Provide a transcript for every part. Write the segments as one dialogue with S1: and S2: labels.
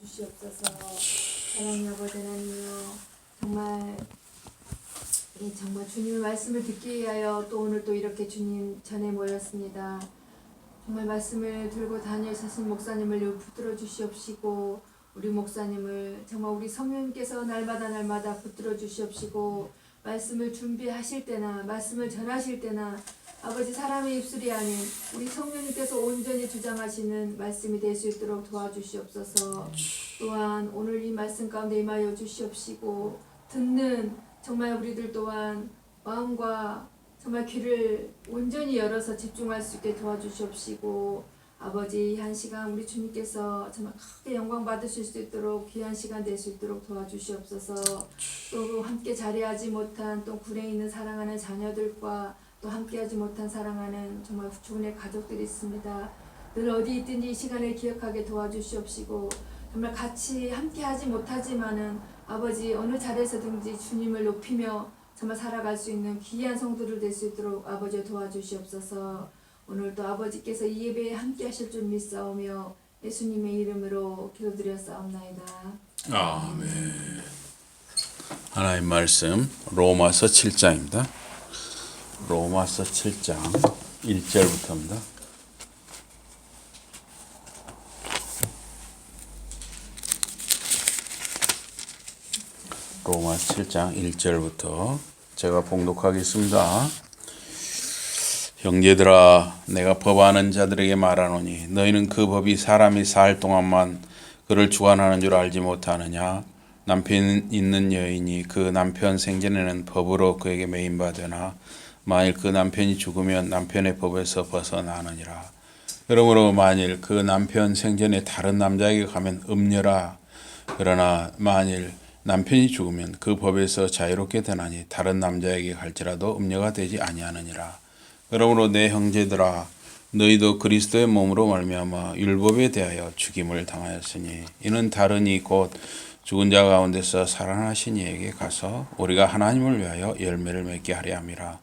S1: 주시옵소서. 사랑의 아버지 하나님이여, 정말 정말 주님의 말씀을 듣기 위하여 또 오늘 또 이렇게 주님 전에 모였습니다. 정말 말씀을 들고 다니엘 사신 목사님을 붙들어 주시옵시고, 우리 목사님을 정말 우리 성령님께서 날마다 붙들어 주시옵시고, 말씀을 준비하실 때나 말씀을 전하실 때나 아버지 사람의 입술이 아닌 우리 성령님께서 온전히 주장하시는 말씀이 될 수 있도록 도와주시옵소서. 또한 오늘 이 말씀 가운데 임하여 주시옵시고, 듣는 정말 우리들 또한 마음과 정말 귀를 온전히 열어서 집중할 수 있게 도와주시옵시고, 아버지 한 시간 우리 주님께서 정말 크게 영광 받으실 수 있도록 귀한 시간 될 수 있도록 도와주시옵소서. 또 함께 자리하지 못한 또 굴에 있는 사랑하는 자녀들과 또 함께하지 못한 사랑하는 정말 주은의 가족들이 있습니다. 늘 어디 있든지 이 시간을 기억하게 도와주시옵시고, 정말 같이 함께하지 못하지만은 아버지 어느 자리에서든지 주님을 높이며 정말 살아갈 수 있는 귀한 성도들 될 수 있도록 아버지 도와주시옵소서. 오늘도 아버지께서 이 예배에 함께하실 줄 믿사오며 예수님의 이름으로 기도드렸사옵나이다.
S2: 아멘. 하나님 말씀 로마서 7장입니다. 로마서 7장 1절부터입니다. 로마서 7장 1절부터 제가 봉독하겠습니다. 형제들아, 내가 법하는 자들에게 말하노니 너희는 그 법이 사람이 살 동안만 그를 주관하는 줄 알지 못하느냐? 남편 있는 여인이 그 남편 생전에는 법으로 그에게 매인받으나 만일 그 남편이 죽으면 남편의 법에서 벗어나느니라. 그러므로 만일 그 남편 생전에 다른 남자에게 가면 음녀라. 그러나 만일 남편이 죽으면 그 법에서 자유롭게 되나니 다른 남자에게 갈지라도 음녀가 되지 아니하느니라. 그러므로 내 형제들아, 너희도 그리스도의 몸으로 말미암아 율법에 대하여 죽임을 당하였으니 이는 다른이 곧 죽은 자 가운데서 살아나신 이에게 가서 우리가 하나님을 위하여 열매를 맺게 하려 함이라.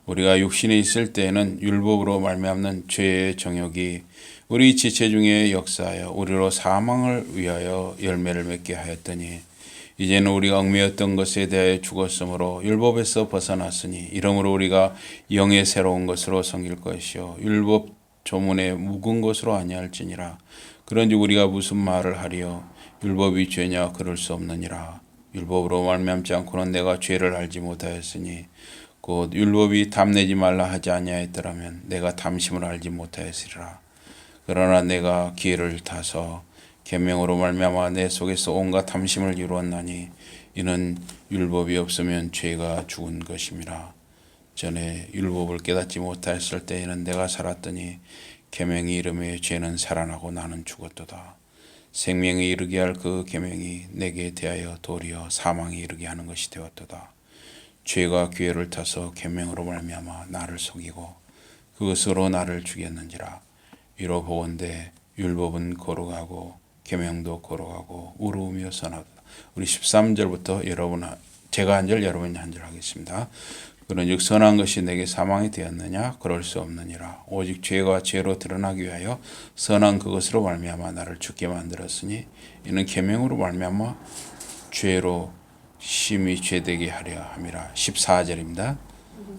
S2: 우리가 육신에 있을 때에는 율법으로 말미암는 죄의 정욕이 우리 지체 중에 역사하여 우리로 사망을 위하여 열매를 맺게 하였더니 이제는 우리가 얽매였던 것에 대하여 죽었으므로 율법에서 벗어났으니 이러므로 우리가 영의 새로운 것으로 섬길 것이요 율법 조문에 묵은 것으로 아니할지니라. 그런즉 우리가 무슨 말을 하리요? 율법이 죄냐? 그럴 수 없느니라. 율법으로 말미암지 않고는 내가 죄를 알지 못하였으니 곧 율법이 담내지 말라 하지 아니하였더라면 내가 담심을 알지 못하였으리라. 그러나 내가 기회를 타서 계명으로 말미암아 내 속에서 온갖 탐심을 이루었나니 이는 율법이 없으면 죄가 죽은 것임이라. 전에 율법을 깨닫지 못하였을 때에는 내가 살았더니 계명이 이름에 죄는 살아나고 나는 죽었도다. 생명에 이르게 할 그 계명이 내게 대하여 도리어 사망에 이르게 하는 것이 되었도다. 죄가 기회를 타서 계명으로 말미암아 나를 속이고 그것으로 나를 죽였는지라. 이로 보건대 율법은 거룩하고 계명도 거룩하고 우르우며 선하다. 우리 13절부터 제가 한 절 여러분이 한 절 하겠습니다. 그런즉 선한 것이 내게 사망이 되었느냐? 그럴 수 없느니라. 오직 죄가 죄로 드러나기 위하여 선한 그것으로 말미암아 나를 죽게 만들었으니 이는 계명으로 말미암아 죄로 심히 죄되게 하려 함이라. 14절입니다.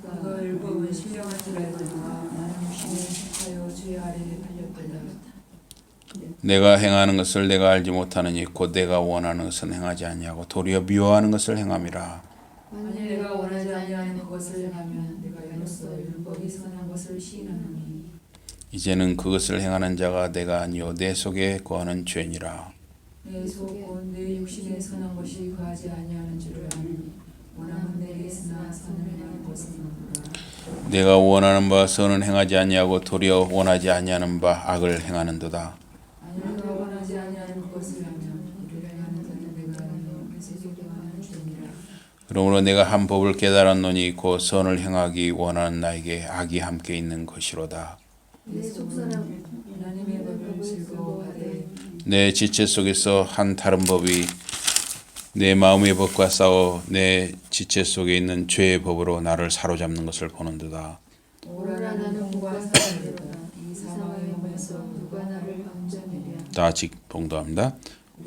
S3: 그가 율법은 신령한 줄 알거니와 나는 육신에 속하여 죄 아래에 팔렸도다.
S2: 내가 행하는 것을 내가 알지 못하느니 곧 내가 원하는 것은 행하지 아니하고 도리어 미워하는 것을 행함이라.
S3: 만일 내가 원하지 아니하는 것을 행하면 내가 이로써 율법이 선한 것을 시인하노니
S2: 이제는 그것을 행하는 자가 내가 아니요 내 속에 거하는 죄니라.
S3: 내 속 곧 내 육신에 선한 것이 거하지 아니하는 줄을 아노니 원함은 내게 있으나 선을 행하는 것은 없노라.
S2: 내가 원하는 바 선은 행하지 아니하고 도리어 원하지 아니하는 바 악을 행하는도다.
S3: 만일 내가 원하지 아니하는 것을 하면 이를 행하는 자는 내가 아니요 내 속에 거하는 죄니라.
S2: 그러므로 내가 한 법을 깨달았노니 곧 선을 행하기 원하는 나에게 악이 함께 있는 것이로다.
S3: 내 속사람 하나님의 법을 즐거워하되
S2: 내 지체 속에서 한 다른 법이 내 마음의 법과 싸워 내 지체 속에 있는 죄의 법으로 나를 사로잡는 것을 보는도다.
S3: 오라 나는 공과 사랑이로다. 이 사망의 몸에서 누가 나를 건져내랴.
S2: 다 직봉도합니다.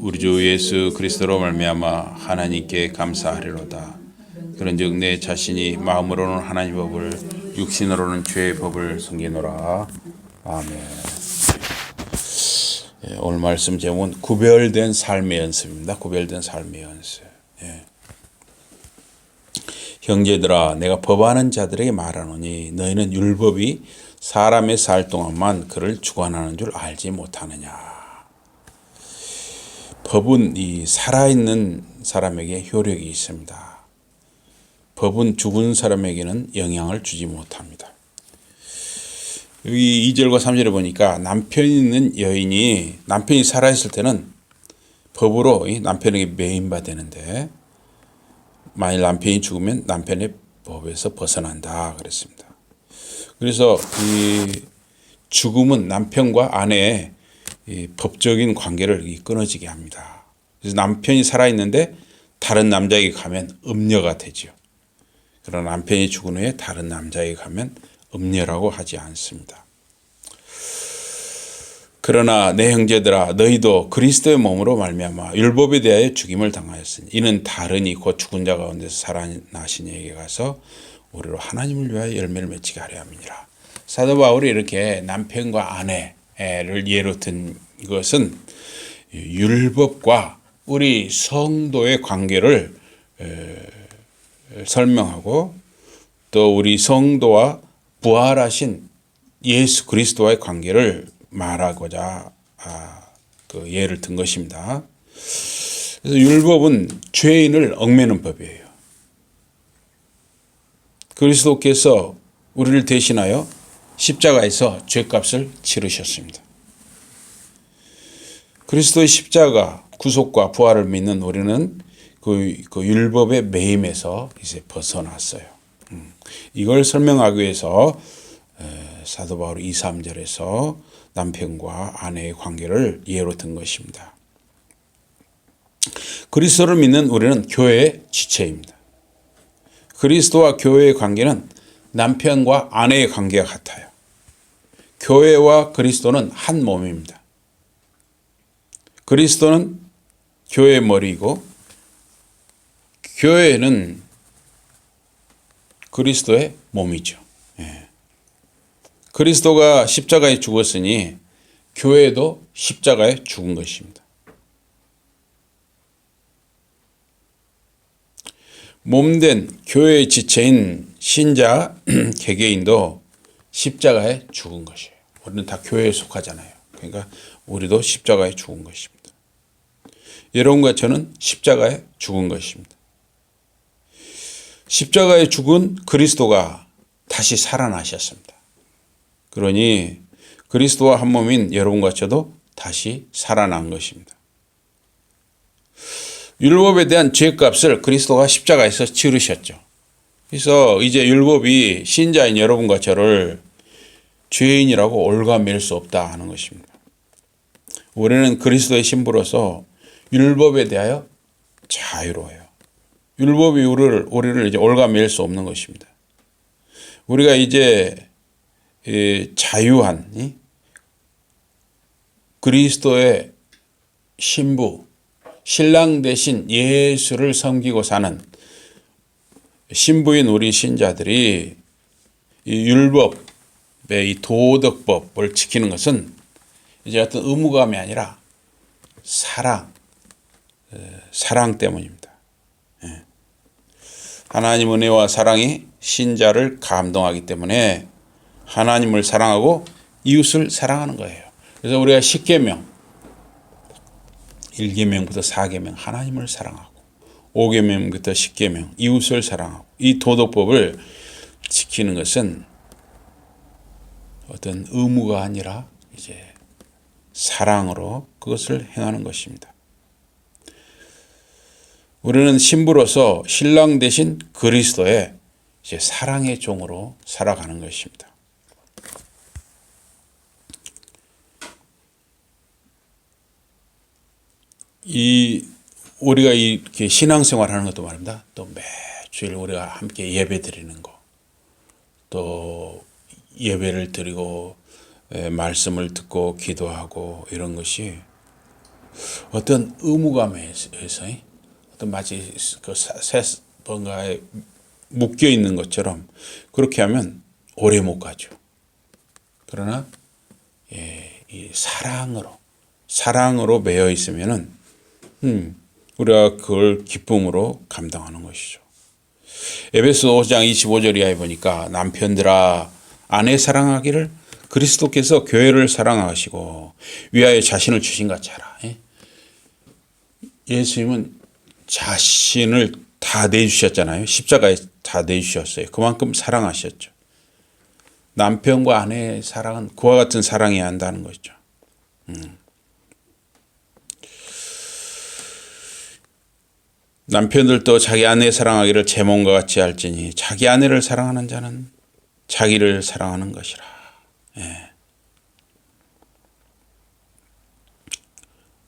S2: 우리 주 예수 그리스도로 말미암아 하나님께 감사하리로다. 그런즉 내 자신이 마음으로는 하나님 법을 육신으로는 죄의 법을 섬기노라. 아멘. 오늘 말씀 제목은 구별된 삶의 연습입니다. 구별된 삶의 연습. 형제들아, 내가 법하는 자들에게 말하노니 너희는 율법이 사람의 살 동안만 그를 주관하는 줄 알지 못하느냐. 법은 이 살아있는 사람에게 효력이 있습니다. 법은 죽은 사람에게는 영향을 주지 못합니다. 여기 2절과 3절에 보니까 남편이 있는 여인이 남편이 살아있을 때는 법으로 남편에게 매인받되는데 만일 남편이 죽으면 남편의 법에서 벗어난다 그랬습니다. 그래서 이 죽음은 남편과 아내의 이 법적인 관계를 끊어지게 합니다. 그래서 남편이 살아있는데 다른 남자에게 가면 음녀가 되죠. 그러나 남편이 죽은 후에 다른 남자에게 가면 음녀라고 하지 않습니다. 그러나 내 형제들아, 너희도 그리스도의 몸으로 말미암아 율법에 대하여 죽임을 당하였으니 이는 다르니 곧 죽은 자 가운데서 살아나신 이에게 가서 우리로 하나님을 위하여 열매를 맺히게 하려 함이니라. 사도 바울이 이렇게 남편과 아내를 예로 든 것은 율법과 우리 성도의 관계를 설명하고 또 우리 성도와 부활하신 예수 그리스도와의 관계를 말하고자 그 예를 든 것입니다. 그래서 율법은 죄인을 얽매는 법이에요. 그리스도께서 우리를 대신하여 십자가에서 죄값을 치르셨습니다. 그리스도의 십자가 구속과 부활을 믿는 우리는 그 율법의 매임에서 이제 벗어났어요. 이걸 설명하기 위해서 사도 바울 2, 3절에서 남편과 아내의 관계를 예로 든 것입니다. 그리스도를 믿는 우리는 교회의 지체입니다. 그리스도와 교회의 관계는 남편과 아내의 관계가 같아요. 교회와 그리스도는 한 몸입니다. 그리스도는 교회의 머리이고 교회는 그리스도의 몸이죠. 그리스도가 십자가에 죽었으니 교회도 십자가에 죽은 것입니다. 몸된 교회의 지체인 신자, 개개인도 십자가에 죽은 것이에요. 우리는 다 교회에 속하잖아요. 그러니까 우리도 십자가에 죽은 것입니다. 여러분과 저는 십자가에 죽은 것입니다. 십자가에 죽은 그리스도가 다시 살아나셨습니다. 그러니 그리스도와 한 몸인 여러분과 저도 다시 살아난 것입니다. 율법에 대한 죄값을 그리스도가 십자가에서 치르셨죠. 그래서 이제 율법이 신자인 여러분과 저를 죄인이라고 올가맬 수 없다 하는 것입니다. 우리는 그리스도의 신부로서 율법에 대하여 자유로워요. 율법이 우리를 이제 올가맬 수 없는 것입니다. 우리가 이제 자유한 그리스도의 신부, 신랑 대신 예수를 섬기고 사는 신부인 우리 신자들이 이 율법의 이 도덕법을 지키는 것은 이제 어떤 의무감이 아니라 사랑 때문입니다. 하나님 은혜와 사랑이 신자를 감동하기 때문에 하나님을 사랑하고 이웃을 사랑하는 거예요. 그래서 우리가 10계명, 1계명부터 4계명 하나님을 사랑하고 5계명부터 10계명 이웃을 사랑하고 이 도덕법을 지키는 것은 어떤 의무가 아니라 이제 사랑으로 그것을 행하는 것입니다. 우리는 신부로서 신랑 대신 그리스도의 이제 사랑의 종으로 살아가는 것입니다. 우리가 이렇게 신앙생활하는 것도 말입니다. 또 매주일 우리가 함께 예배 드리는 거, 또 예배를 드리고 말씀을 듣고 기도하고 이런 것이 어떤 의무감에서 어떤 마치 뭔가에 묶여 있는 것처럼 그렇게 하면 오래 못 가죠. 그러나 이 사랑으로 매여 있으면은 우리가 그걸 기쁨으로 감당하는 것이죠. 에베소 5장 25절 이하에 보니까 남편들아 아내 사랑하기를 그리스도께서 교회를 사랑하시고 위하여 자신을 주신 같이 하라. 예수님은 자신을 다 내주셨잖아요. 십자가에 다 내주셨어요. 그만큼 사랑하셨죠. 남편과 아내의 사랑은 그와 같은 사랑이어야 한다는 거죠. 남편들도 자기 아내 사랑하기를 제 몸과 같이 할지니 자기 아내를 사랑하는 자는 자기를 사랑하는 것이라.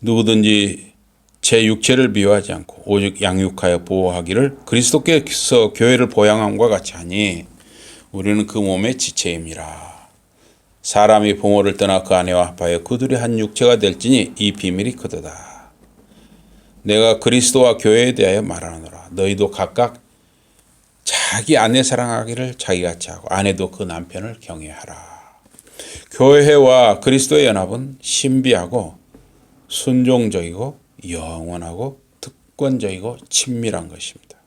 S2: 누구든지 제 육체를 미워하지 않고 오직 양육하여 보호하기를 그리스도께서 교회를 보양함과 같이 하니 우리는 그 몸의 지체임이라. 사람이 부모를 떠나 그 아내와 합하여 그들이 한 육체가 될지니 이 비밀이 크도다. 내가 그리스도와 교회에 대하여 말하노라. 너희도 각각 자기 아내 사랑하기를 자기같이 하고 아내도 그 남편을 경외하라. 교회와 그리스도의 연합은 신비하고 순종적이고 영원하고 특권적이고 친밀한 것입니다.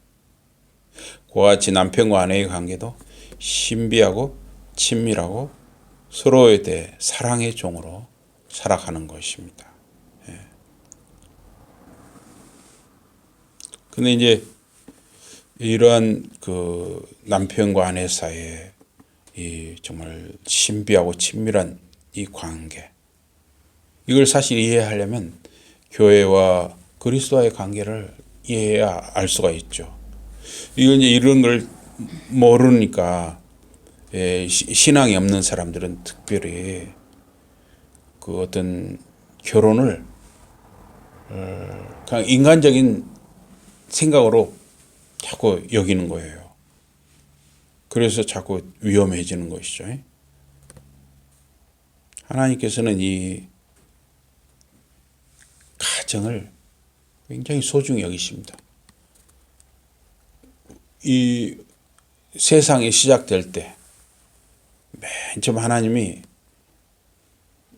S2: 그와 같이 남편과 아내의 관계도 신비하고 친밀하고 서로에 대해 사랑의 종으로 살아가는 것입니다. 근데 이제 이러한 그 남편과 아내 사이에 이 정말 신비하고 친밀한 이 관계, 이걸 사실 이해하려면 교회와 그리스도와의 관계를 이해해야 알 수가 있죠. 이건 이제 이런 걸 모르니까 신앙이 없는 사람들은 특별히 그 어떤 결혼을 그냥 인간적인 생각으로 자꾸 여기는 거예요. 그래서 자꾸 위험해지는 것이죠. 하나님께서는 이 가정을 굉장히 소중히 여기십니다. 이 세상이 시작될 때 맨 처음 하나님이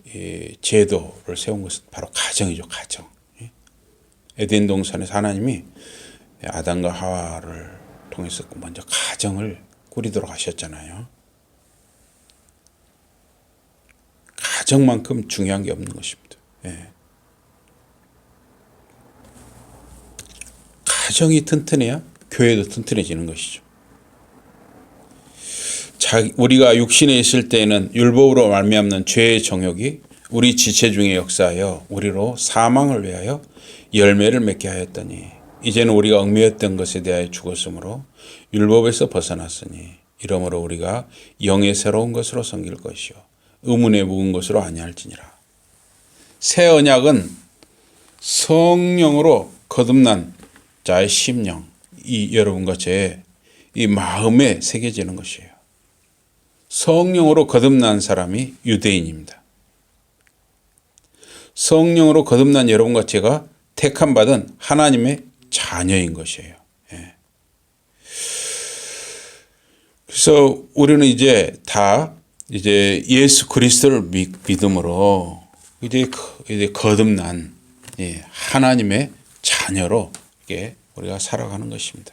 S2: 이 제도를 세운 것은 바로 가정이죠. 가정. 에덴 동산에서 하나님이 아담과 하와를 통해서 먼저 가정을 꾸리도록 하셨잖아요. 가정만큼 중요한 게 없는 것입니다. 가정이 튼튼해야 교회도 튼튼해지는 것이죠. 우리가 육신에 있을 때에는 율법으로 말미암는 죄의 정욕이 우리 지체 중에 역사하여 우리로 사망을 위하여 열매를 맺게 하였더니 이제는 우리가 얽매였던 것에 대하여 죽었으므로 율법에서 벗어났으니 이러므로 우리가 영의 새로운 것으로 섬길 것이요 의문에 묵은 것으로 아니할지니라. 새 언약은 성령으로 거듭난 자의 심령, 이 여러분과 제 이 마음에 새겨지는 것이에요. 성령으로 거듭난 사람이 유대인입니다. 성령으로 거듭난 여러분과 제가 택함 받은 하나님의 자녀인 것이에요. 그래서 우리는 이제 다 예수 그리스도를 믿음으로 이제 거듭난 하나님의 자녀로 우리가 살아가는 것입니다.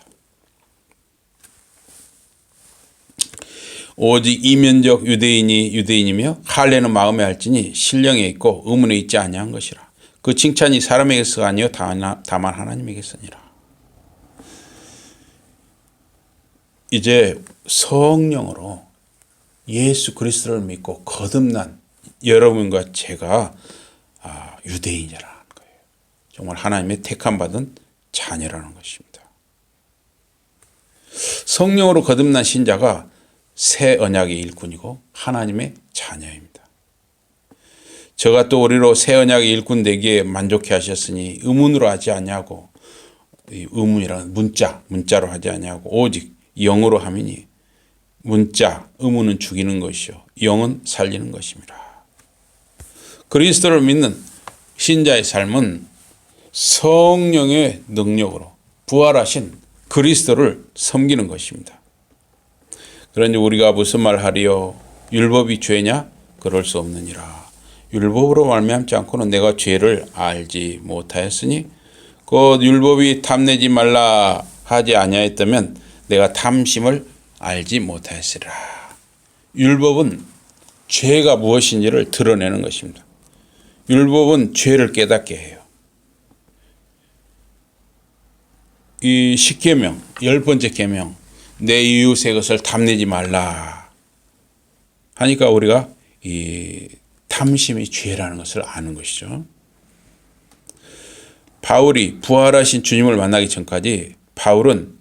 S2: 오직 이면적 유대인이 유대인이며 할례는 마음에 할지니 신령에 있고 의문에 있지 아니한 것이라. 그 칭찬이 사람에게서가 아니요 다만 하나님에게서니라. 이제 성령으로 예수 그리스도를 믿고 거듭난 여러분과 제가 유대인이라는 거예요. 정말 하나님의 택함 받은 자녀라는 것입니다. 성령으로 거듭난 신자가 새 언약의 일꾼이고 하나님의 자녀입니다. 저가 또 우리로 새 언약의 일꾼 되기에 만족해 하셨으니 의문으로 하지 아니하고, 의문이라는 문자로 하지 아니하고 오직 영으로 함이니 의문은 죽이는 것이요 영은 살리는 것입니다. 그리스도를 믿는 신자의 삶은 성령의 능력으로 부활하신 그리스도를 섬기는 것입니다. 그러니 우리가 무슨 말 하리요? 율법이 죄냐? 그럴 수 없느니라. 율법으로 말미암지 않고는 내가 죄를 알지 못하였으니 곧 율법이 탐내지 말라 하지 아니하였다면 내가 탐심을 알지 못하였으리라. 율법은 죄가 무엇인지를 드러내는 것입니다. 율법은 죄를 깨닫게 해요. 이 10계명, 10번째 계명, 내 이웃의 것을 탐내지 말라 하니까 우리가 이 탐심이 죄라는 것을 아는 것이죠. 바울이 부활하신 주님을 만나기 전까지 바울은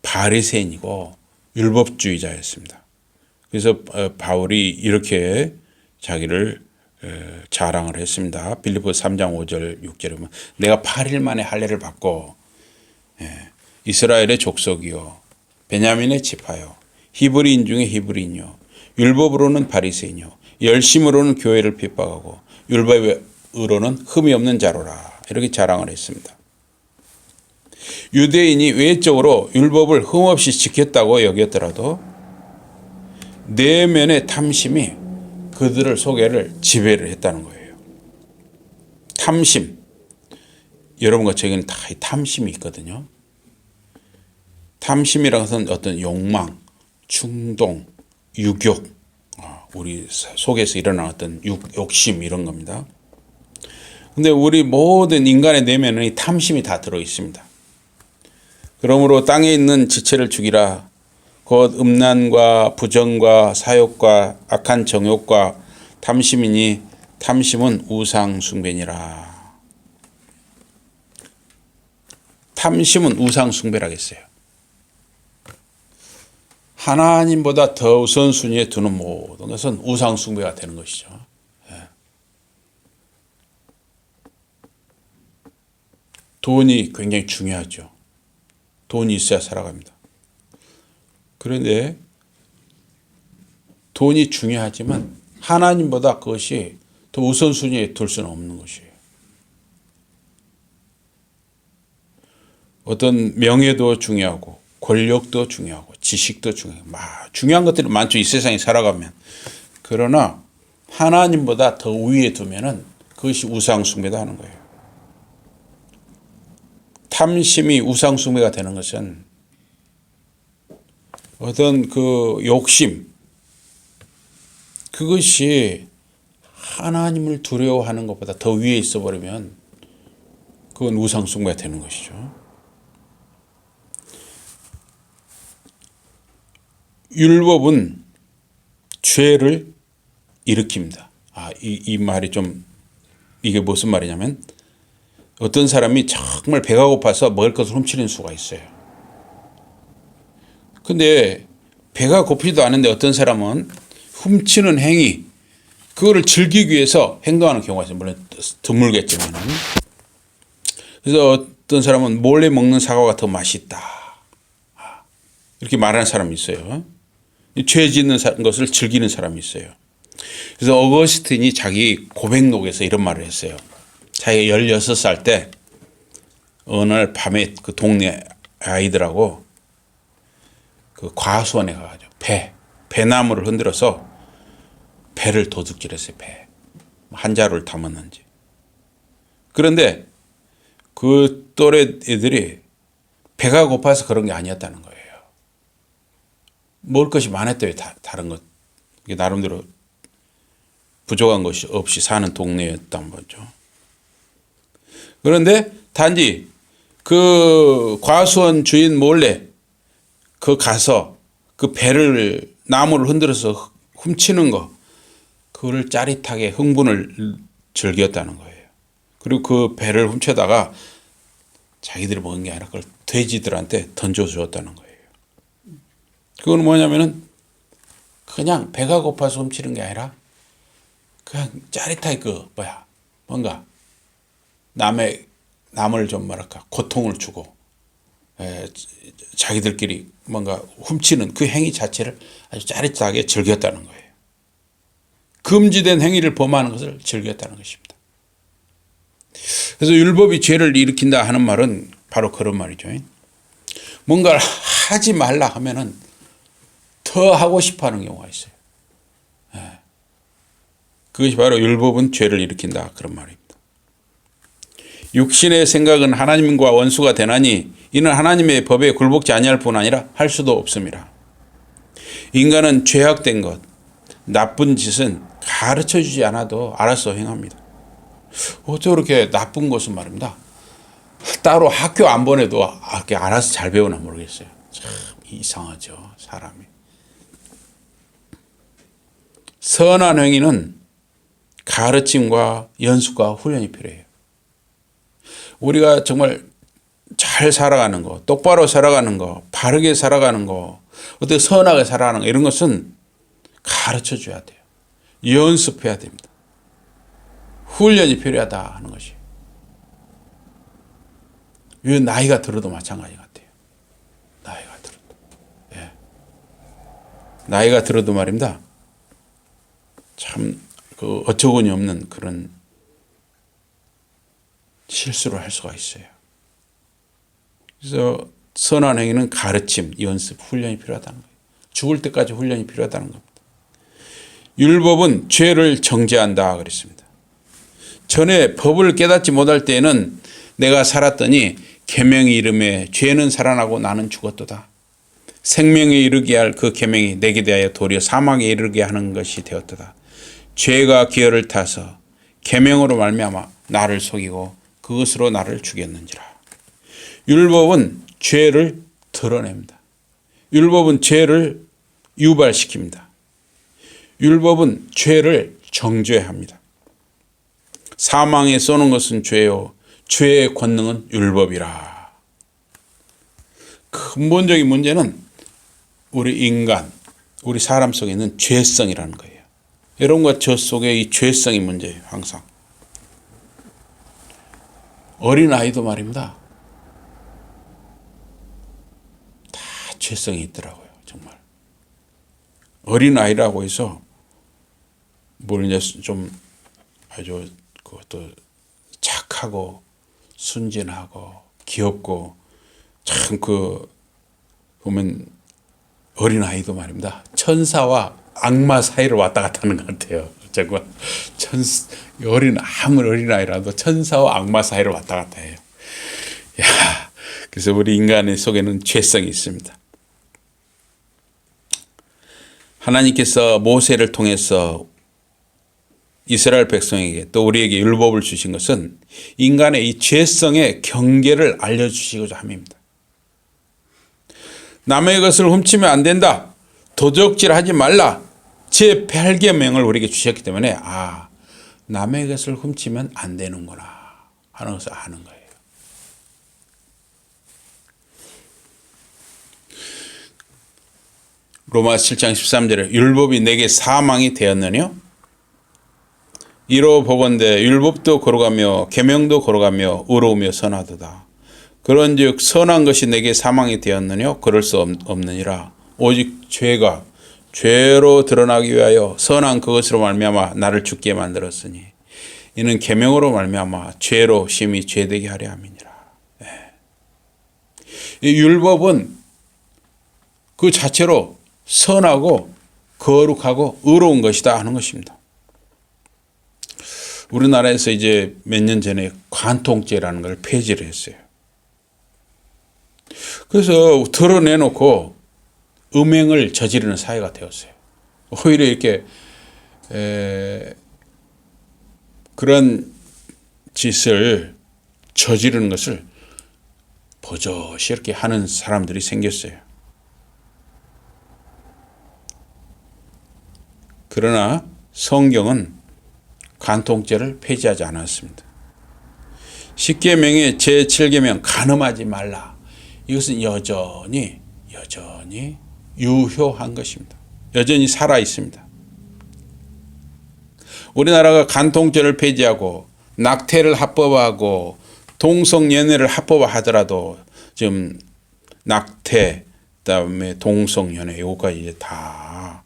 S2: 바리새인이고 율법주의자였습니다. 그래서 바울이 이렇게 자기를 자랑을 했습니다. 빌립보서 3장 5절 6절에 보면 내가 8일 만에 할례를 받고 이스라엘의 족속이요 베냐민의 지파요 히브리인 중에 히브리인요 율법으로는 바리새인요 열심으로는 교회를 핍박하고 율법으로는 흠이 없는 자로라 이렇게 자랑을 했습니다. 유대인이 외적으로 율법을 흠없이 지켰다고 여겼더라도 내면의 탐심이 그들을 소개를 지배를 했다는 거예요. 탐심. 여러분과 저에게는 다 탐심이 있거든요. 탐심이라는 것은 어떤 욕망, 충동, 유욕, 우리 속에서 일어나는 어떤 욕심 이런 겁니다. 근데 우리 모든 인간의 내면에 이 탐심이 다 들어 있습니다. 그러므로 땅에 있는 지체를 죽이라. 곧 음란과 부정과 사욕과 악한 정욕과 탐심이니 탐심은 우상 숭배니라. 탐심은 우상 숭배라겠어요. 하나님보다 더 우선순위에 두는 모든 것은 우상 숭배가 되는 것이죠. 돈이 굉장히 중요하죠. 돈이 있어야 살아갑니다. 그런데 돈이 중요하지만 하나님보다 그것이 더 우선순위에 둘 수는 없는 것이에요. 어떤 명예도 중요하고 권력도 중요하고 지식도 중요하고 중요한 것들이 많죠. 이 세상에 살아가면. 그러나 하나님보다 더 위에 두면은 그것이 우상숭배다 하는 거예요. 탐심이 우상숭배가 되는 것은 어떤 그 욕심, 그것이 하나님을 두려워하는 것보다 더 위에 있어 버리면 그건 우상숭배가 되는 것이죠. 율법은 죄를 일으킵니다. 이 말이 좀 이게 무슨 말이냐면 어떤 사람이 정말 배가 고파서 먹을 것을 훔치는 수가 있어요. 근데 배가 고프지도 않은데 어떤 사람은 훔치는 행위, 그거를 즐기기 위해서 행동하는 경우가 있어요. 물론 드물겠지만. 그래서 어떤 사람은 몰래 먹는 사과가 더 맛있다. 이렇게 말하는 사람이 있어요. 죄 짓는 것을 즐기는 사람이 있어요. 그래서 어거스틴이 자기 고백록에서 이런 말을 했어요. 자기가 16살 때 어느 날 밤에 그 동네 아이들하고 그 과수원에 가가지고 배나무를 흔들어서 배를 도둑질했어요. 한 자루를 담았는지. 그런데 그 또래 애들이 배가 고파서 그런 게 아니었다는 거예요. 먹을 것이 많았대요. 다른 것. 나름대로 부족한 것이 없이 사는 동네였단 거죠. 그런데 단지 그 과수원 주인 몰래 그 가서 그 배를 나무를 흔들어서 훔치는 거, 그거를 짜릿하게 흥분을 즐겼다는 거예요. 그리고 그 배를 훔쳐다가 자기들이 먹은 게 아니라 그걸 돼지들한테 던져주었다는 거예요. 그건 뭐냐면은 그냥 배가 고파서 훔치는 게 아니라 그냥 짜릿하게 뭔가 남을 좀 고통을 주고 자기들끼리 뭔가 훔치는 그 행위 자체를 아주 짜릿하게 즐겼다는 거예요. 금지된 행위를 범하는 것을 즐겼다는 것입니다. 그래서 율법이 죄를 일으킨다 하는 말은 바로 그런 말이죠. 뭔가를 하지 말라 하면은 더 하고 싶어 하는 경우가 있어요. 그것이 바로 율법은 죄를 일으킨다 그런 말입니다. 육신의 생각은 하나님과 원수가 되나니 이는 하나님의 법에 굴복지 아니할 뿐 아니라 할 수도 없습니다. 인간은 죄악된 것, 나쁜 짓은 가르쳐주지 않아도 알아서 행합니다. 어떻게 그렇게 나쁜 것은 말입니다. 따로 학교 안 보내도 이렇게 알아서 잘 배우나 모르겠어요. 참 이상하죠, 사람이. 선한 행위는 가르침과 연습과 훈련이 필요해요. 우리가 정말 잘 살아가는 거, 똑바로 살아가는 거, 바르게 살아가는 거, 어떻게 선하게 살아가는 거 이런 것은 가르쳐 줘야 돼요. 연습해야 됩니다. 훈련이 필요하다 하는 것이. 이 나이가 들어도 마찬가지 같아요. 나이가 들어도. 예. 나이가 들어도 말입니다. 참 어처구니 없는 그런 실수를 할 수가 있어요. 그래서 선한 행위는 가르침, 연습, 훈련이 필요하다는 거예요. 죽을 때까지 훈련이 필요하다는 겁니다. 율법은 죄를 정죄한다 그랬습니다. 전에 법을 깨닫지 못할 때에는 내가 살았더니 계명이 이름에 죄는 살아나고 나는 죽었도다. 생명에 이르게 할 그 계명이 내게 대하여 도리어 사망에 이르게 하는 것이 되었도다. 죄가 기어를 타서 계명으로 말미암아 나를 속이고 그것으로 나를 죽였는지라. 율법은 죄를 드러냅니다. 율법은 죄를 유발시킵니다. 율법은 죄를 정죄합니다. 사망에 쏘는 것은 죄요 죄의 권능은 율법이라. 근본적인 문제는 우리 인간, 우리 사람 속에 있는 죄성이라는 거예요. 여러분과 저 속에 이 죄성이 문제예요. 항상. 어린아이도 말입니다. 다 죄성이 있더라고요. 정말. 어린아이라고 해서 뭘 이제 좀 아주 그것도 착하고 순진하고 귀엽고 참 보면 어린아이도 말입니다. 천사와 악마 사이를 왔다 갔다 하는 것 같아요. 정말 아무리 어린아이라도 천사와 악마 사이를 왔다 갔다 해요. 그래서 우리 인간의 속에는 죄성이 있습니다. 하나님께서 모세를 통해서 이스라엘 백성에게 또 우리에게 율법을 주신 것은 인간의 이 죄성의 경계를 알려주시고자 함입니다. 남의 것을 훔치면 안 된다. 도적질하지 말라. 제 8계명을 우리에게 주셨기 때문에 남의 것을 훔치면 안 되는구나 하는 것을 아는 거예요. 로마서 7장 13절에 율법이 내게 사망이 되었느냐? 이로 보건대 율법도 걸어가며 계명도 걸어가며 의로우며 선하도다. 그런즉 선한 것이 내게 사망이 되었느냐? 그럴 수 없느니라. 오직 죄가 죄로 드러나기 위하여 선한 그것으로 말미암아 나를 죽게 만들었으니 이는 계명으로 말미암아 죄로 심히 죄되게 하려 함이니라. 이 율법은 그 자체로 선하고 거룩하고 의로운 것이다 하는 것입니다. 우리나라에서 이제 몇 년 전에 관통죄라는 걸 폐지를 했어요. 그래서 드러내놓고 음행을 저지르는 사회가 되었어요. 오히려 이렇게 그런 짓을 저지르는 것을 버젓이 이렇게 하는 사람들이 생겼어요. 그러나 성경은 간통죄를 폐지하지 않았습니다. 10계명의 제7계명 간음하지 말라. 이것은 여전히 유효한 것입니다. 여전히 살아 있습니다. 우리나라가 간통죄를 폐지하고 낙태를 합법화하고 동성연애를 합법화하더라도 지금 낙태 그다음에 동성연애 이거까지 이제 다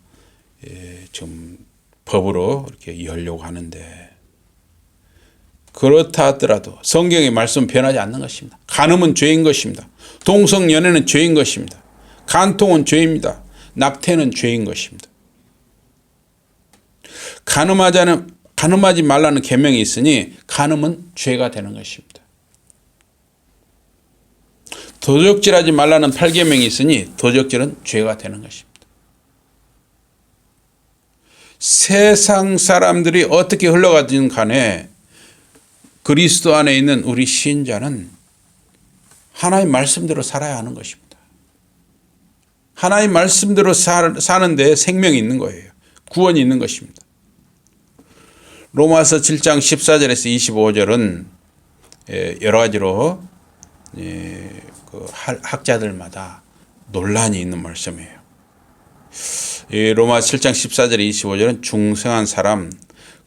S2: 지금 법으로 이렇게 열려고 하는데 그렇다 하더라도 성경의 말씀은 변하지 않는 것입니다. 간음은 죄인 것입니다. 동성연애는 죄인 것입니다. 간통은 죄입니다. 낙태는 죄인 것입니다. 간음하지 말라는 계명이 있으니 간음은 죄가 되는 것입니다. 도적질하지 말라는 8계명이 있으니 도적질은 죄가 되는 것입니다. 세상 사람들이 어떻게 흘러가든 간에 그리스도 안에 있는 우리 신자는 하나님 말씀대로 살아야 하는 것입니다. 하나님 말씀대로 사는데 생명이 있는 거예요. 구원이 있는 것입니다. 로마서 7장 14절에서 25절은 여러 가지로 그 학자들마다 논란이 있는 말씀이에요. 로마 7장 14절 25절은 중생한 사람,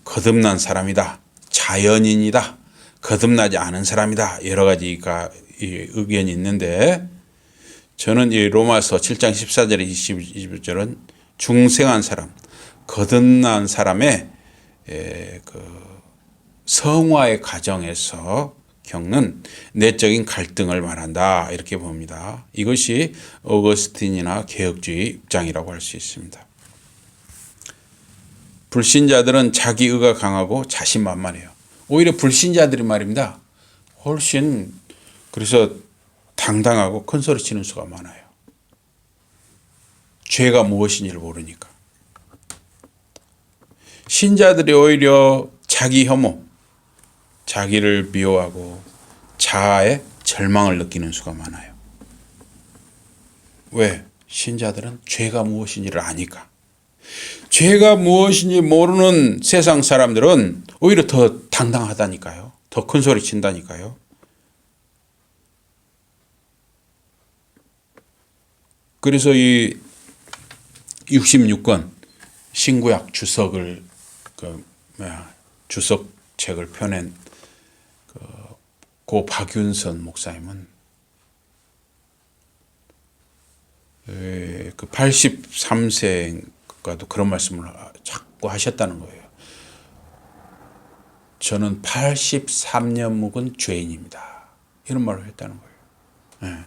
S2: 거듭난 사람이다. 자연인이다. 거듭나지 않은 사람이다. 여러 가지가 의견이 있는데 저는 이 로마서 7장 14절 25절은 중생한 사람, 거듭난 사람의 그 성화의 과정에서 겪는 내적인 갈등을 말한다. 이렇게 봅니다. 이것이 어거스틴이나 개혁주의 입장이라고 할 수 있습니다. 불신자들은 자기의가 강하고 자신만만해요. 오히려 불신자들이 말입니다. 훨씬 그래서 당당하고 큰 소리 치는 수가 많아요. 죄가 무엇인지를 모르니까. 신자들이 오히려 자기 혐오, 자기를 미워하고 자아의 절망을 느끼는 수가 많아요. 왜? 신자들은 죄가 무엇인지를 아니까. 죄가 무엇인지 모르는 세상 사람들은 오히려 더 당당하다니까요. 더 큰 소리 친다니까요. 그래서 이 66권 신구약 주석을 주석책을 펴낸 고 박윤선 목사님은 그 83세가도 그런 말씀을 자꾸 하셨다는 거예요. 저는 83년 묵은 죄인입니다. 이런 말을 했다는 거예요. 네.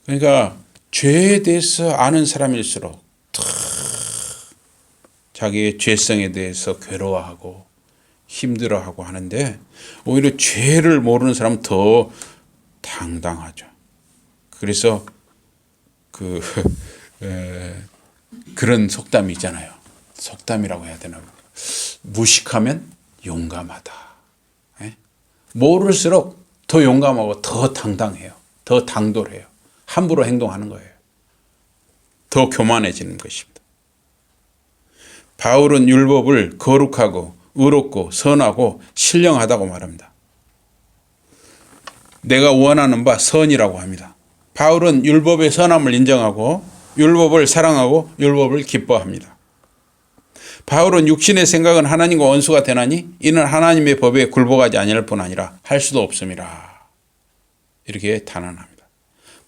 S2: 그러니까 죄에 대해서 아는 사람일수록 자기의 죄성에 대해서 괴로워하고 힘들어하고 하는데 오히려 죄를 모르는 사람은 더 당당하죠. 그래서 그런 속담이 있잖아요. 속담이라고 해야 되나? 무식하면 용감하다. 예? 모를수록 더 용감하고 더 당당해요. 더 당돌해요. 함부로 행동하는 거예요. 더 교만해지는 것입니다. 바울은 율법을 거룩하고 의롭고 선하고 신령하다고 말합니다. 내가 원하는 바 선이라고 합니다. 바울은 율법의 선함을 인정하고 율법을 사랑하고 율법을 기뻐합니다. 바울은 육신의 생각은 하나님과 원수가 되나니 이는 하나님의 법에 굴복하지 아니할 뿐 아니라 할 수도 없음이라. 이렇게 단언합니다.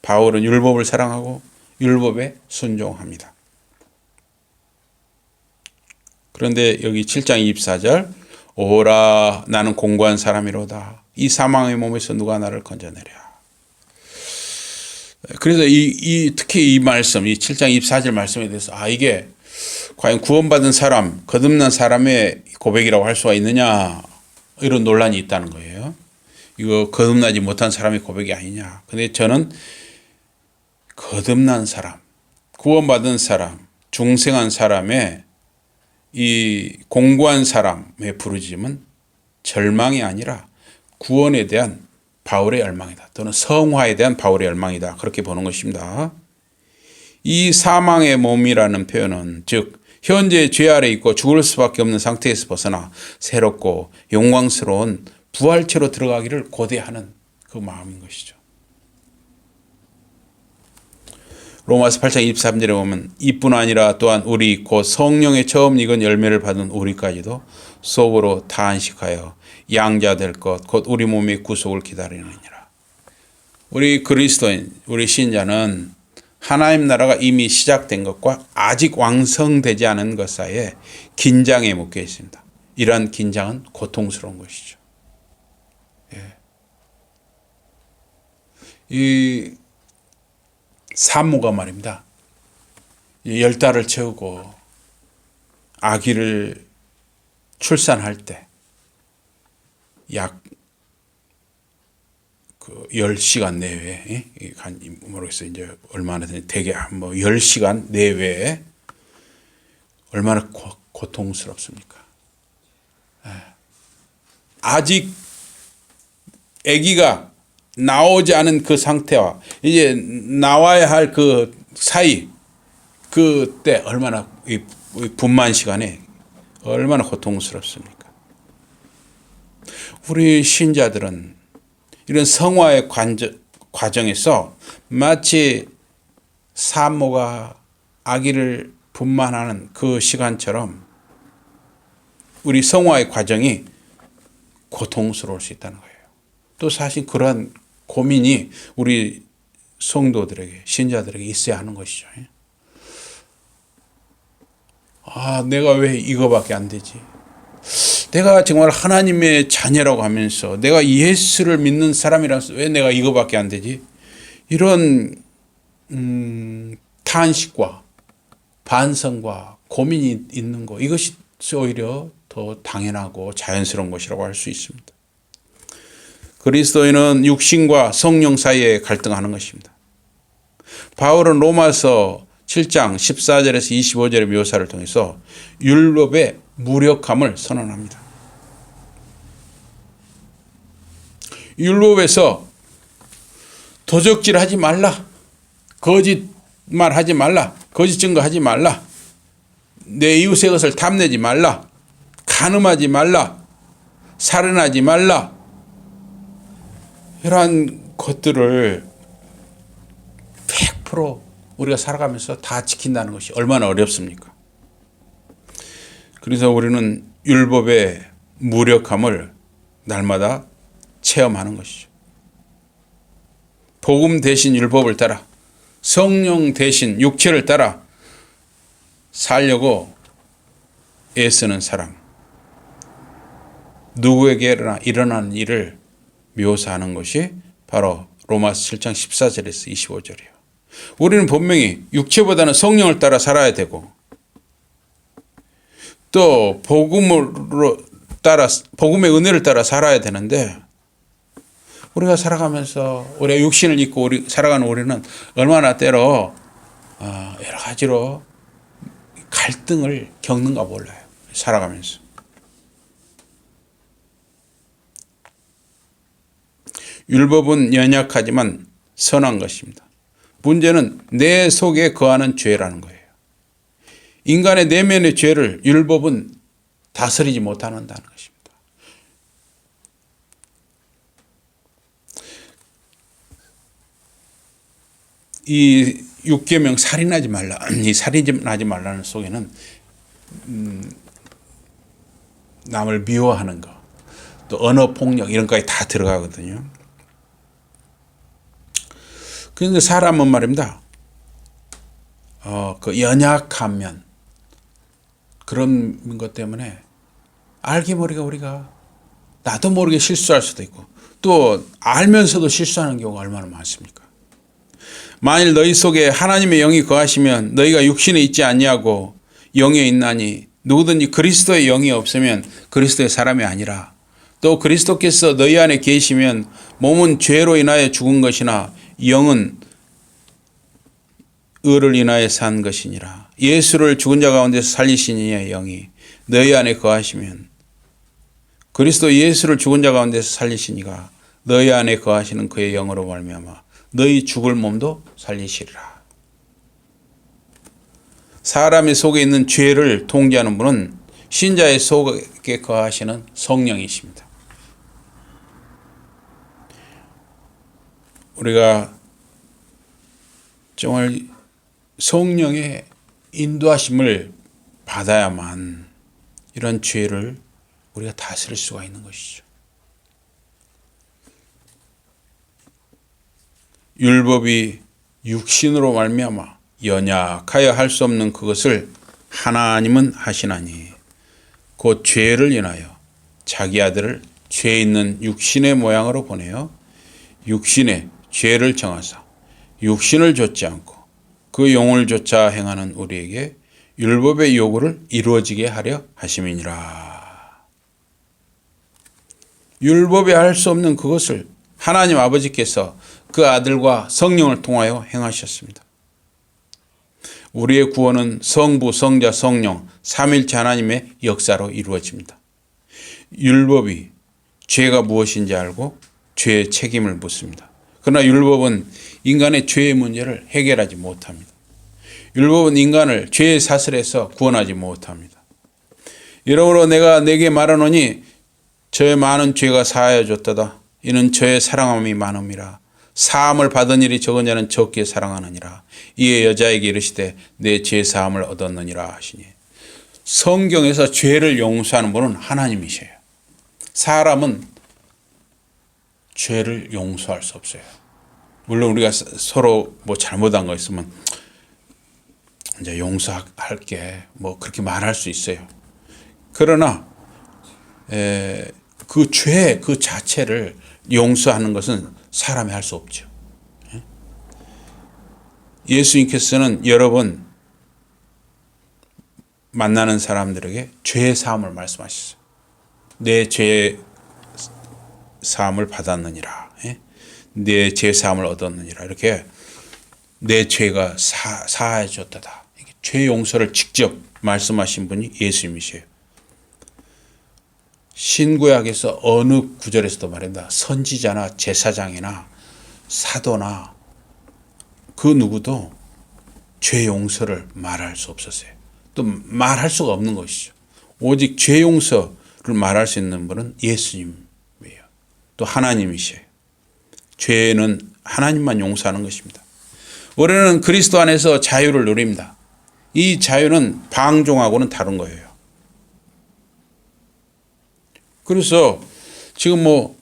S2: 바울은 율법을 사랑하고 율법에 순종합니다. 그런데 여기 7장 24절 오라 나는 공고한 사람이로다. 이 사망의 몸에서 누가 나를 건져내랴. 그래서 특히 이 말씀, 이 7장 24절 말씀에 대해서 이게 과연 구원받은 사람, 거듭난 사람의 고백이라고 할 수가 있느냐 이런 논란이 있다는 거예요. 이거 거듭나지 못한 사람의 고백이 아니냐. 근데 저는 거듭난 사람, 구원받은 사람, 중생한 사람의 이 공고한 사람의 부르짖음은 절망이 아니라 구원에 대한 바울의 열망이다. 또는 성화에 대한 바울의 열망이다. 그렇게 보는 것입니다. 이 사망의 몸이라는 표현은 즉 현재 죄 아래 있고 죽을 수밖에 없는 상태에서 벗어나 새롭고 영광스러운 부활체로 들어가기를 고대하는 그 마음인 것이죠. 로마서 8장 23절에 보면 이뿐 아니라 또한 우리 곧 성령의 처음 익은 열매를 받은 우리까지도 속으로 다 안식하여 양자 될 것 곧 우리 몸의 구속을 기다리느니라. 우리 그리스도인, 우리 신자는 하나님 나라가 이미 시작된 것과 아직 완성되지 않은 것 사이에 긴장에 묶여 있습니다. 이러한 긴장은 고통스러운 것이죠. 예. 이 산모가 말입니다. 10달을 채우고 아기를 출산할 때 약 10시간 내외에, 모르겠어요. 이제 얼마나 되는지 되게 뭐 10시간 내외에 얼마나 고통스럽습니까? 아직 아기가 나오지 않은 그 상태와 이제 나와야 할 그 사이, 그때 얼마나 이 분만 시간에 얼마나 고통스럽습니까? 우리 신자들은 이런 성화의 과정에서 마치 산모가 아기를 분만하는 그 시간처럼 우리 성화의 과정이 고통스러울 수 있다는 거예요. 또 사실 그러한 고민이 우리 성도들에게, 신자들에게 있어야 하는 것이죠. 아, 내가 왜 이거밖에 안 되지? 내가 정말 하나님의 자녀라고 하면서 내가 예수를 믿는 사람이라서 왜 내가 이거밖에 안 되지? 이런 탄식과 반성과 고민이 있는 거, 이것이 오히려 더 당연하고 자연스러운 것이라고 할 수 있습니다. 그리스도인은 육신과 성령 사이에 갈등하는 것입니다. 바울은 로마서 7장 14절에서 25절의 묘사를 통해서 율법의 무력함을 선언합니다. 율법에서 도적질하지 말라, 거짓말하지 말라, 거짓 증거하지 말라, 내 이웃의 것을 탐내지 말라, 간음하지 말라, 살인하지 말라, 이러한 것들을 100% 우리가 살아가면서 다 지킨다는 것이 얼마나 어렵습니까? 그래서 우리는 율법의 무력함을 날마다 체험하는 것이죠. 복음 대신 율법을 따라, 성령 대신 육체를 따라 살려고 애쓰는 사람, 누구에게나 일어나는 일을 묘사하는 것이 바로 로마서 7장 14절에서 25절이에요. 우리는 분명히 육체보다는 성령을 따라 살아야 되고, 또 복음의 은혜를 따라 살아야 되는데, 우리가 살아가면서 우리가 육신을 입고 살아가는 우리는 얼마나 때로 여러 가지로 갈등을 겪는가 몰라요. 살아가면서. 율법은 연약하지만 선한 것입니다. 문제는 내 속에 거하는 죄라는 거예요. 인간의 내면의 죄를 율법은 다스리지 못한다는 것입니다. 이 6계명 살인하지 말라, 이 살인하지 말라는 속에는 남을 미워하는 거, 또 언어 폭력 이런 것까지 다 들어가거든요. 그런데 사람은 말입니다. 그 연약하면 그런 것 때문에 알게 모르게 우리가 나도 모르게 실수할 수도 있고, 또 알면서도 실수하는 경우가 얼마나 많습니까? 만일 너희 속에 하나님의 영이 거하시면 너희가 육신에 있지 아니하고 영에 있나니, 누구든지 그리스도의 영이 없으면 그리스도의 사람이 아니라, 또 그리스도께서 너희 안에 계시면 몸은 죄로 인하여 죽은 것이나 영은 의를 인하여 산 것이니라. 예수를 죽은 자 가운데서 살리신 이의 영이 너희 안에 거하시면, 그리스도 예수를 죽은 자 가운데서 살리신 이가 너희 안에 거하시는 그의 영으로 말미암아 너희 죽을 몸도 살리시리라. 사람의 속에 있는 죄를 통제하는 분은 신자의 속에 거하시는 성령이십니다. 우리가 정말 성령의 인도하심을 받아야만 이런 죄를 우리가 다스릴 수가 있는 것이죠. 율법이 육신으로 말미암아 연약하여 할 수 없는 그것을 하나님은 하시나니 곧 죄를 인하여 자기 아들을 죄 있는 육신의 모양으로 보내어 육신의 죄를 정하사 육신을 좇지 않고 그 영을 좇아 행하는 우리에게 율법의 요구를 이루어지게 하려 하심이니라. 율법에 할 수 없는 그것을 하나님 아버지께서 그 아들과 성령을 통하여 행하셨습니다. 우리의 구원은 성부, 성자, 성령, 삼일체 하나님의 역사로 이루어집니다. 율법이 죄가 무엇인지 알고 죄의 책임을 묻습니다. 그러나 율법은 인간의 죄의 문제를 해결하지 못합니다. 율법은 인간을 죄의 사슬에서 구원하지 못합니다. 이러므로 내가 내게 말하노니 저의 많은 죄가 사하여졌도다. 이는 저의 사랑함이 많음이라. 사함을 받은 일이 적은 자는 적게 사랑하느니라. 이에 여자에게 이르시되 내 죄 사함을 얻었느니라 하시니. 성경에서 죄를 용서하는 분은 하나님이셔요. 사람은 죄를 용서할 수 없어요. 물론 우리가 서로 뭐 잘못한 거 있으면 이제 용서할게 뭐 그렇게 말할 수 있어요. 그러나 그 죄 그 자체를 용서하는 것은 사람이 할 수 없죠. 예수님께서는 여러 번 만나는 사람들에게 죄의 사함을 말씀하셨어요. 내 죄의 사함을 받았느니라. 내 죄 사함을 얻었느니라. 이렇게 내 죄가 사하여졌다. 죄 용서를 직접 말씀하신 분이 예수님이세요. 신구약에서 어느 구절에서도 말합니다. 선지자나 제사장이나 사도나 그 누구도 죄 용서를 말할 수 없었어요. 또 말할 수가 없는 것이죠. 오직 죄 용서를 말할 수 있는 분은 예수님이에요. 또 하나님이셔요. 죄는 하나님만 용서하는 것입니다. 우리는 그리스도 안에서 자유를 누립니다. 이 자유는 방종하고는 다른 거예요. 그래서 지금 뭐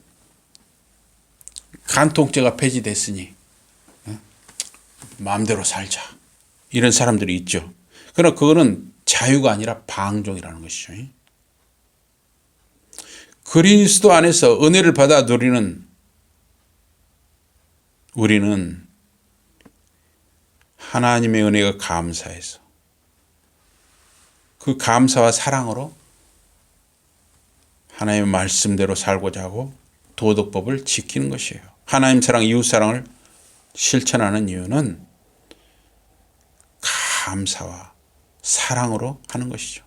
S2: 간통죄가 폐지됐으니 마음대로 살자 이런 사람들이 있죠. 그러나 그거는 자유가 아니라 방종이라는 것이죠. 그리스도 안에서 은혜를 받아 누리는 우리는 하나님의 은혜가 감사해서 그 감사와 사랑으로 하나님의 말씀대로 살고자 하고 도덕법을 지키는 것이에요. 하나님 사랑, 이웃 사랑을 실천하는 이유는 감사와 사랑으로 하는 것이죠.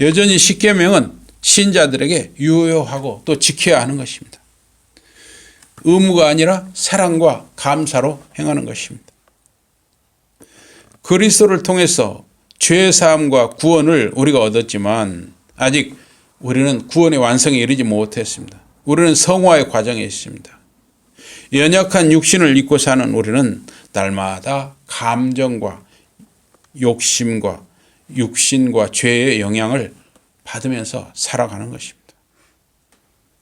S2: 여전히 십계명은 신자들에게 유효하고 또 지켜야 하는 것입니다. 의무가 아니라 사랑과 감사로 행하는 것입니다. 그리스도를 통해서 죄 사함과 구원을 우리가 얻었지만 아직 우리는 구원의 완성에 이르지 못했습니다. 우리는 성화의 과정에 있습니다. 연약한 육신을 입고 사는 우리는 날마다 감정과 욕심과 육신과 죄의 영향을 받으면서 살아가는 것입니다.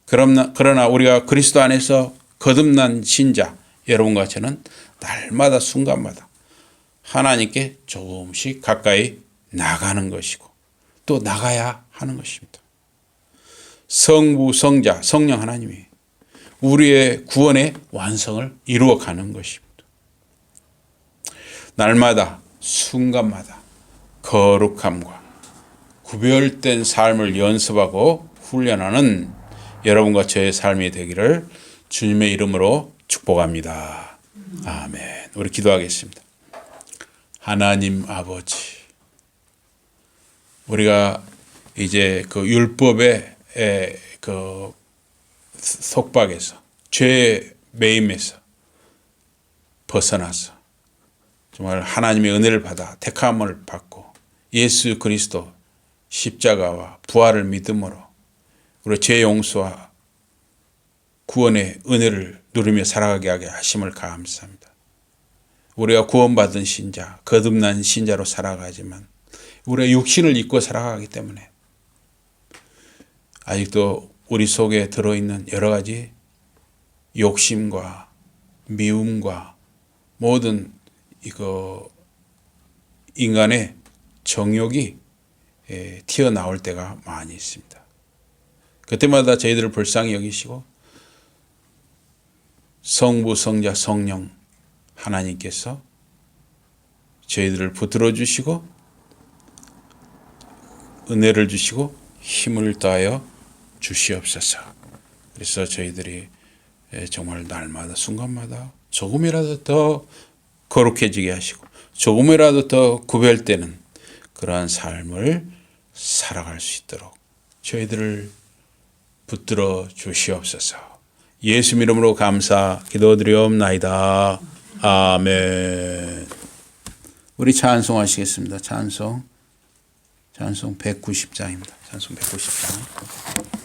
S2: 그러나 우리가 그리스도 안에서 거듭난 신자 여러분과 저는 날마다 순간마다 하나님께 조금씩 가까이 나가는 것이고 또 나가야 하는 것입니다. 성부, 성자, 성령 하나님이 우리의 구원의 완성을 이루어가는 것입니다. 날마다 순간마다 거룩함과 구별된 삶을 연습하고 훈련하는 여러분과 저의 삶이 되기를 주님의 이름으로 축복합니다. 아멘. 우리 기도하겠습니다. 하나님 아버지, 우리가 이제 그 율법의 그 속박에서 죄의 매임에서 벗어나서 정말 하나님의 은혜를 받아 택함을 받고 예수 그리스도 십자가와 부활을 믿음으로 우리 죄 용서와 구원의 은혜를 누리며 살아가게 하게 하심을 감사합니다. 우리가 구원받은 신자, 거듭난 신자로 살아가지만 우리가 육신을 입고 살아가기 때문에 아직도 우리 속에 들어있는 여러 가지 욕심과 미움과 모든 이거 인간의 정욕이 튀어나올 때가 많이 있습니다. 그때마다 저희들을 불쌍히 여기시고 성부, 성자, 성령 하나님께서 저희들을 붙들어 주시고 은혜를 주시고 힘을 더하여 주시옵소서. 그래서 저희들이 정말 날마다 순간마다 조금이라도 더 거룩해지게 하시고 조금이라도 더 구별되는 그러한 삶을 살아갈 수 있도록 저희들을 붙들어 주시옵소서. 예수 이름으로 감사 기도드리옵나이다. 아멘. 우리 찬송하시겠습니다. 찬송 190장입니다. 찬송 190장.